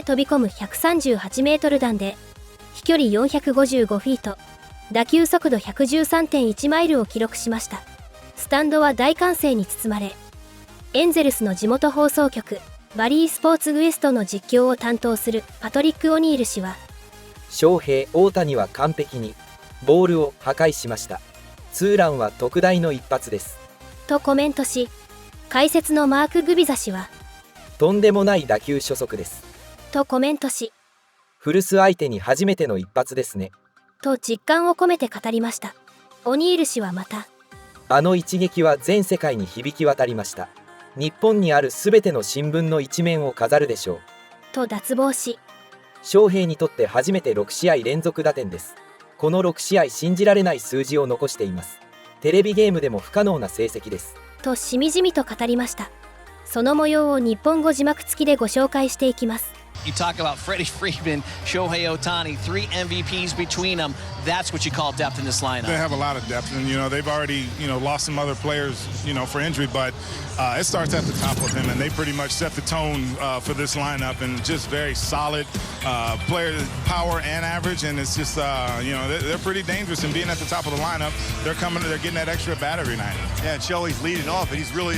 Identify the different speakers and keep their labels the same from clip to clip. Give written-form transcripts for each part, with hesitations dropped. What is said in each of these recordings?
Speaker 1: 飛び込む138メートル弾で飛距離455フィート、打球速度 113.1 マイルを記録しました。スタンドは大歓声に包まれ、エンゼルスの地元放送局バリースポーツウエストの実況を担当するパトリック・オニール氏は、
Speaker 2: 翔平、大谷は完璧にボールを破壊しました。ツーランは特大の一発です
Speaker 1: とコメントし、解説のマーク・グビザ氏は、
Speaker 2: とんでもない打球初速です
Speaker 1: とコメントし、
Speaker 2: 古巣相手に初めての一発ですね
Speaker 1: と実感を込めて語りました。オニール氏はまた、
Speaker 2: あの一撃は全世界に響き渡りました。日本にあるすべての新聞の一面を飾るでしょう
Speaker 1: と脱帽し、
Speaker 2: 翔平にとって初めて6試合連続打点です。この6試合信じられない数字を残しています。テレビゲームでも不可能な成績です
Speaker 1: としみじみと語りました。その模様を日本語字幕付きでご紹介していきます。
Speaker 3: You talk about Freddie Freeman, Shohei Ohtani, 3 MVPs between them. That's what you call depth in this lineup.
Speaker 4: They have a lot of depth, and they've already lost some other players for injury, but it starts at the top with him, and they pretty much set the tone for this lineup, and just very solid player power and average, and it's just they're pretty dangerous. And being at the top of the lineup, they're getting that extra bat every night.
Speaker 5: Yeah, and Shohei's leading off, and he's really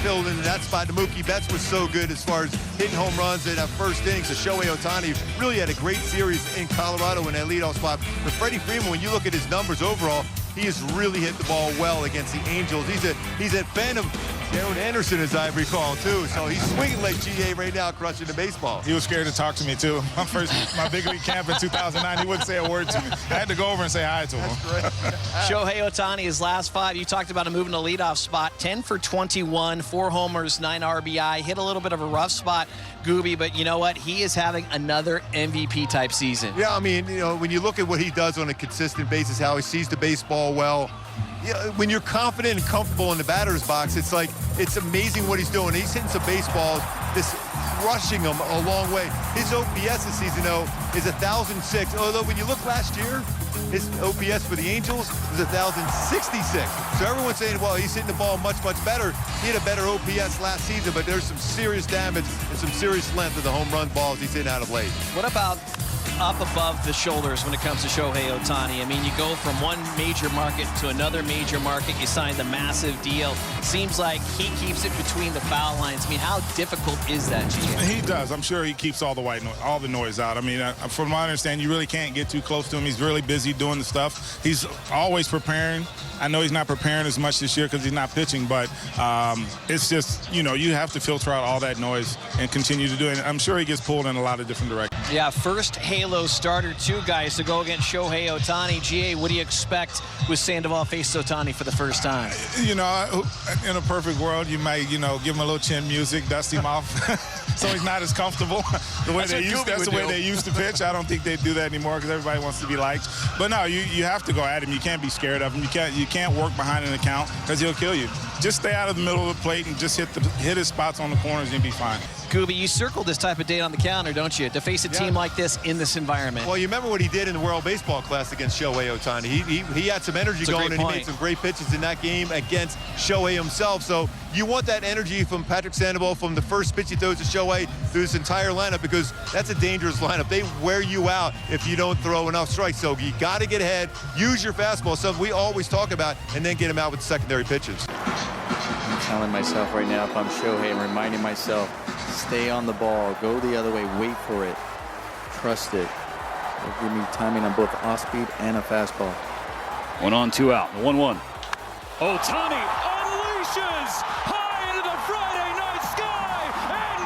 Speaker 5: filled into that spot. The Mookie Betts was so good as far as hitting home runs in that first inning. So Shohei Ohtani really had a great series in Colorado in that leadoff spot. For Freddie Freeman, when you look at his numbers overall, he has really hit the ball well against the Angels. He's a fan of Darren Anderson, as I recall, too. So he's swinging like GA right now, crushing the baseball.
Speaker 4: He was scared to talk to me, too. My big league camp in 2009, he wouldn't say a word to me. I had to go over and say hi to him.
Speaker 3: Shohei Ohtani, his last 5, you talked about him moving to leadoff spot, 10 for 21, 4 homers, 9 RBI, hit a little bit of a rough spot, Gooby, but you know what? He is having another MVP-type season.
Speaker 5: Yeah, I mean, when you look at what he does on a consistent basis, how he sees the baseball well, when you're confident and comfortable in the batter's box, it's amazing what he's doing. He's hitting some baseballs, just rushing them a long way. His OPS this season, though, is 1,006. Although when you look last year, his OPS for the Angels was 1,066. So everyone's saying, well, he's hitting the ball much, much better. He had a better OPS last season, but there's some serious damage and some serious length of the home run balls he's hitting out of late.
Speaker 3: What about up above the shoulders when it comes to Shohei Ohtani? I mean, you go from one major market to another major market. You sign the massive deal. Seems like he keeps it between the foul lines. I mean, how difficult is that, GM?
Speaker 4: He does. I'm sure he keeps all the noise out. I mean, from my understanding, you really can't get too close to him. He's really busy doing the stuff. He's always preparing. I know he's not preparing as much this year because he's not pitching, but it's just, you have to filter out all that noise and continue to do it. I'm sure he gets pulled in a lot of different directions.
Speaker 3: Yeah, first Halo starter, 2 guys to go against Shohei Ohtani. GA, what do you expect with Sandoval face Ohtani for the first time?
Speaker 4: In a perfect world, you might, give him a little chin music, dust him off, so he's not as comfortable. That's the way they used to pitch. I don't think they do that anymore because everybody wants to be liked. But no, you have to go at him. You can't be scared of him. You can't work behind an account because he'll kill you. Just stay out of the middle of the plate and just hit his spots on the corners and be fine.
Speaker 3: Gooby, you circled this type of date on the calendar, don't you? To face a team like this in this environment.
Speaker 5: Well, you remember what he did in the World Baseball Classic against Shohei Ohtani. He had some energy going, and he made some great pitches in that game against Shohei himself. So you want that energy from Patrick Sandoval from the first pitch he throws to Shohei through this entire lineup, because that's a dangerous lineup. They wear you out if you don't throw enough strikes. So you got to get ahead, use your fastball, something we always talk about, and then get him out with secondary pitches.
Speaker 6: I'm telling myself right now, if I'm Shohei, I'm reminding myself, stay on the ball, go the other way, wait for it, trust it. It'll give me timing on both off-speed and a fastball.
Speaker 7: 1 on, 2 out, 1-1. Ohtani unleashes high into the Friday night sky and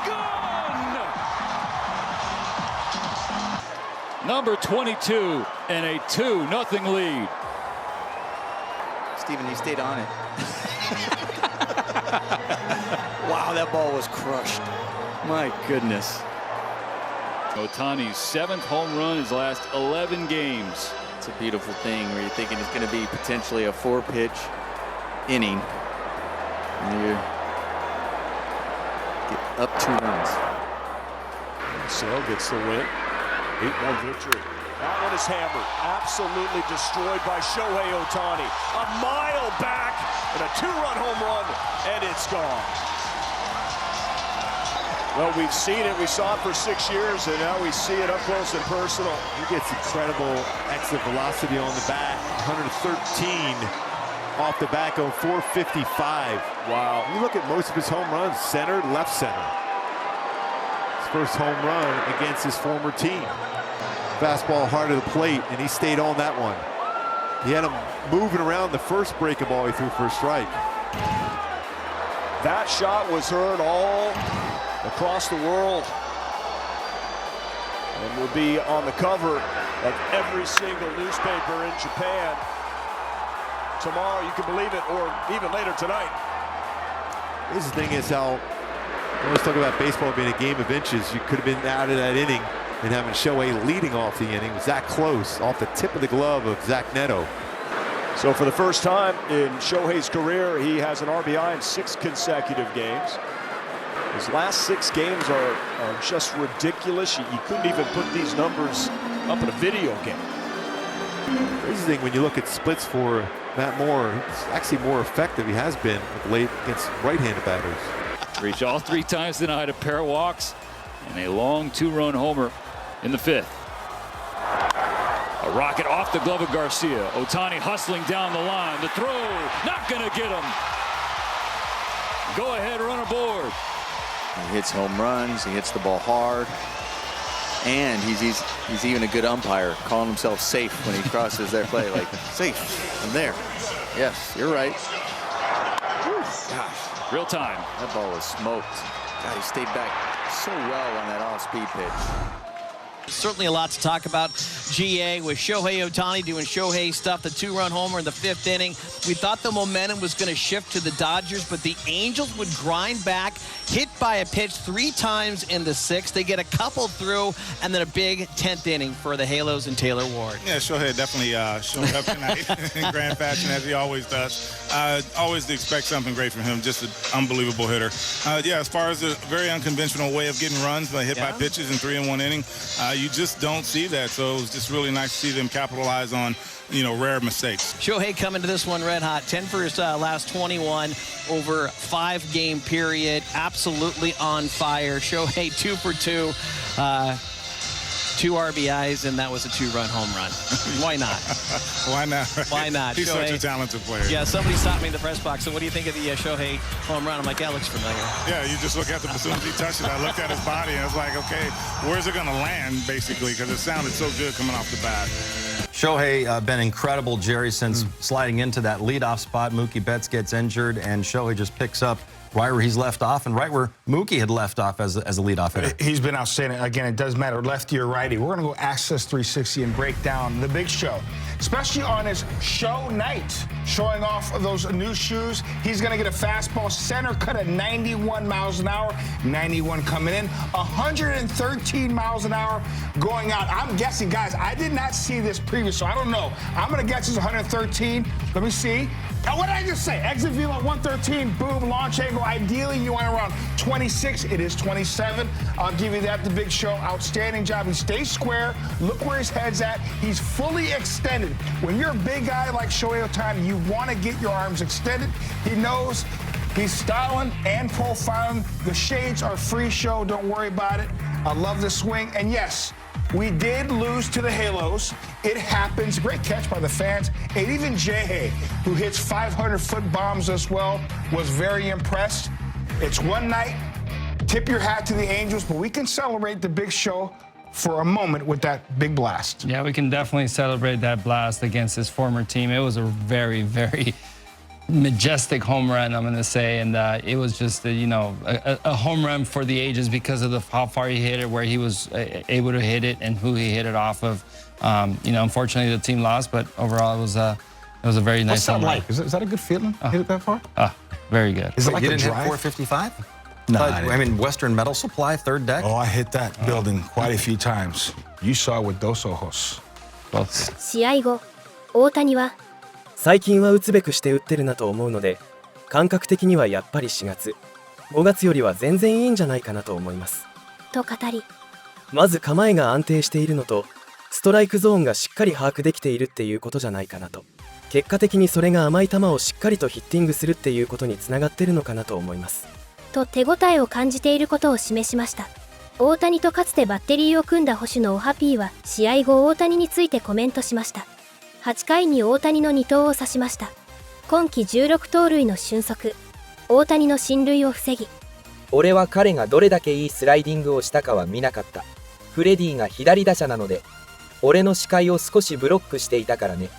Speaker 7: gone! Number 22 and a 2-0 lead.
Speaker 6: Steven, you stayed on it. Wow, that ball was crushed. My goodness.
Speaker 7: Ohtani's 7th home run in his last 11 games.
Speaker 6: It's a beautiful thing where you're thinking it's going to be potentially a 4-pitch inning. And you get up 2 runs.
Speaker 8: Sale gets the win. 8-1 victory. That one is hammered. Absolutely destroyed by Shohei Ohtani. A mile back and a 2-run home run, and it's gone. Well, we've seen it. We saw it for 6 years, and now we see it up close and personal.
Speaker 5: He gets incredible exit velocity on the bat. 113 off the bat, going 455.
Speaker 8: Wow.
Speaker 5: You look at most of his home runs, center, left center. His first home run against his former team. Fastball hard of the plate, and he stayed on that one. He had him moving around the first breaking ball he threw for a strike.
Speaker 8: That shot was heard all across the world and will be on the cover of every single newspaper in Japan tomorrow, you can believe it, or even later tonight.
Speaker 5: This thing is how we always talk about baseball being a game of inches. You could have been out of that inning and having Shohei leading off the inning. It was that close, off the tip of the glove of Zach Neto.
Speaker 8: So for the first time in Shohei's career, he has an RBI in 6 consecutive games. His last 6 games are just ridiculous. You couldn't even put these numbers up in a video game.
Speaker 5: Crazy thing, when you look at splits for Matt Moore, it's actually more effective. He has been of late against right-handed batters.
Speaker 7: Reached all 3 times tonight, a pair of walks and a long 2-run homer in the 5th. A rocket off the glove of Garcia. Ohtani hustling down the line. The throw, not gonna get him. Go ahead, run aboard.
Speaker 6: He hits home runs, he hits the ball hard, and he's even a good umpire, calling himself safe when he crosses their play, like, safe, I'm there. Yes, you're right. Gosh,
Speaker 7: Real time.
Speaker 6: that ball was smoked. God, he stayed back so well on that off-speed pitch.
Speaker 3: Certainly a lot to talk about. GA with Shohei Ohtani doing Shohei stuff, the 2-run homer in the 5th inning. We thought the momentum was going to shift to the Dodgers, but the Angels would grind back, hit by a pitch 3 times in the 6th. They get a couple through, and then a big 10th inning for the Halos and Taylor Ward.
Speaker 4: Yeah, Shohei definitely showed up tonight in grand fashion, as he always does. Always expect something great from him, just an unbelievable hitter. Yeah, as far as a very unconventional way of getting runs, hit by pitches in 3 in 1 inning, you just don't see that. So it was just really nice to see them capitalize on, rare mistakes.
Speaker 3: Shohei coming to this one red hot. 10 for his last 21 over 5-game period. Absolutely on fire. Shohei 2 for 2. 2 RBIs, and that was a 2-run home run. Why not?
Speaker 4: Why not?
Speaker 3: Why not?
Speaker 4: He's
Speaker 3: Shohei,
Speaker 4: such a talented player.
Speaker 3: Yeah, somebody stopped me in the press box. So what do you think of the Shohei home run? I'm like, that looks familiar.
Speaker 4: Yeah, you just look at as soon as he touched it, I looked at his body, and I was like, okay, where's it going to land, basically, because it sounded so good coming off the bat.
Speaker 9: Shohei been incredible, Jerry, since sliding into that leadoff spot. Mookie Betts gets injured, and Shohei just picks up right where he's left off and right where Mookie had left off as a leadoff hitter.
Speaker 10: He's been outstanding. Again, it doesn't matter lefty or righty. We're going to go Access 360 and break down the big show, especially on his show night, showing off those new shoes. He's going to get a fastball center cut at 91 miles an hour, 91 coming in, 113 miles an hour going out. I'm guessing, guys, I did not see this previous, so I don't know. I'm going to guess it's 113. Let me see. Oh, what did I just say? Exit velo 113, boom, launch angle. Ideally, you want around 26. It is 27. I'll give you that. The big show, outstanding job. He stays square. Look where his head's at. He's fully extended. When you're a big guy like Shohei Ohtani, you want to get your arms extended. He knows he's styling and profiling. The shades are free show. Don't worry about it. I love the swing. And yes, we did lose to the Halos. It happens. Great catch by the fans. And even Jay, who hits 500-foot bombs as well, was very impressed. It's one night. Tip your hat to the Angels, but we can celebrate the big show for a moment with that big blast.
Speaker 11: Yeah, we can definitely celebrate that blast against his former team. It was a very, very majestic home run, I'm going to say, and it was just a home run for the ages because of how far he hit it, where he was able to hit it, and who he hit it off of. Unfortunately, the team lost, but overall, it was a very nice home run.
Speaker 10: What's that like? Is that a good feeling? Hit it that far?
Speaker 11: Very good.
Speaker 10: Is it like
Speaker 9: you
Speaker 10: a
Speaker 9: didn't hit
Speaker 10: drive?
Speaker 9: 455?
Speaker 10: No,
Speaker 9: I mean, Western Metal Supply, 3rd deck?
Speaker 10: Oh, I hit that building quite a few times. You saw it with dos ojos.
Speaker 1: 試合後、大谷は
Speaker 2: 最近は打つべくして打ってるなと思うので、感覚的にはやっぱり4月、5月よりは全然いいんじゃないかなと思います。
Speaker 1: と語り、
Speaker 2: まず構えが安定しているのと、ストライクゾーンがしっかり把握できているっていうことじゃないかなと。結果的にそれが甘い球をしっかりとヒッティングするっていうことにつながってるのかなと思います。
Speaker 1: と手応えを感じていることを示しました。大谷とかつてバッテリーを組んだ捕手のオハピーは試合後大谷についてコメントしました。8回に大谷の2投を指しました。今季16盗塁の俊足、大谷の進塁を防ぎ、
Speaker 2: 俺は彼がどれだけいいスライディングをしたかは見なかった。フレディが左打者なので俺の視界を少しブロックしていたからね。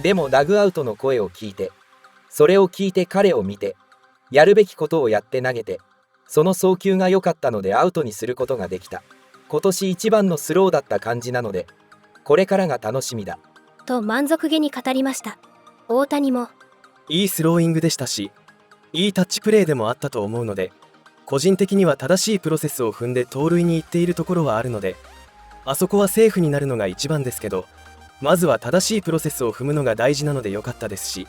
Speaker 2: でもダグアウトの声を聞いて、それを聞いて彼を見て、やるべきことをやって投げて、その送球が良かったのでアウトにすることができた。今年一番のスローだった感じなのでこれからが楽しみだ
Speaker 1: と満足げに語りました。大谷も
Speaker 12: いいスローイングでしたし、いいタッチプレーでもあったと思うので、個人的には正しいプロセスを踏んで盗塁に行っているところはあるので、あそこはセーフになるのが一番ですけど、まずは正しいプロセスを踏むのが大事なので良かったですし、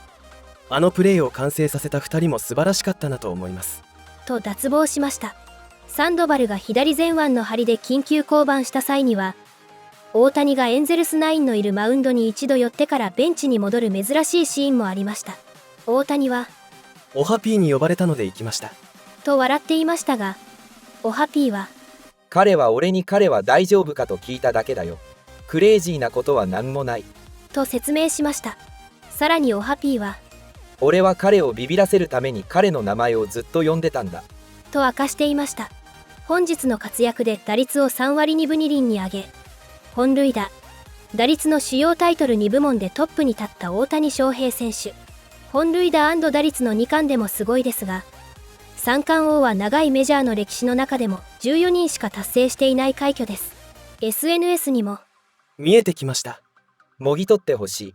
Speaker 12: あのプレーを完成させた2人も素晴らしかったなと思います
Speaker 1: と脱帽しました。サンドバルが左前腕の張りで緊急降板した際には、大谷がエンゼルスナインのいるマウンドに一度寄ってからベンチに戻る珍しいシーンもありました。大谷は
Speaker 12: オハピーに呼ばれたので行きました
Speaker 1: と笑っていましたが、オハピーは
Speaker 2: 彼は大丈夫かと聞いただけだよ。クレイジーなことは何もない
Speaker 1: と説明しました。さらにオハピーは
Speaker 2: 俺は彼をビビらせるために彼の名前をずっと呼んでたんだ
Speaker 1: と明かしていました。本日の活躍で打率を3割2分2厘に上げ、本塁打、打率の主要タイトル2部門でトップに立った大谷翔平選手。本塁打&打率の2冠でもすごいですが、三冠王は長いメジャーの歴史の中でも14人しか達成していない快挙です。SNS にも
Speaker 12: 見えてきました。
Speaker 2: もぎ取ってほし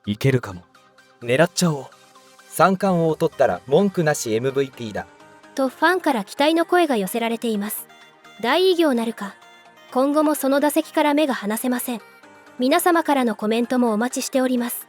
Speaker 2: い。
Speaker 12: いけるかも。狙っちゃおう。
Speaker 2: 三冠王を取ったら文句なし MVP だ
Speaker 1: とファンから期待の声が寄せられています。大偉業なるか、今後もその打席から目が離せません。皆様からのコメントもお待ちしております。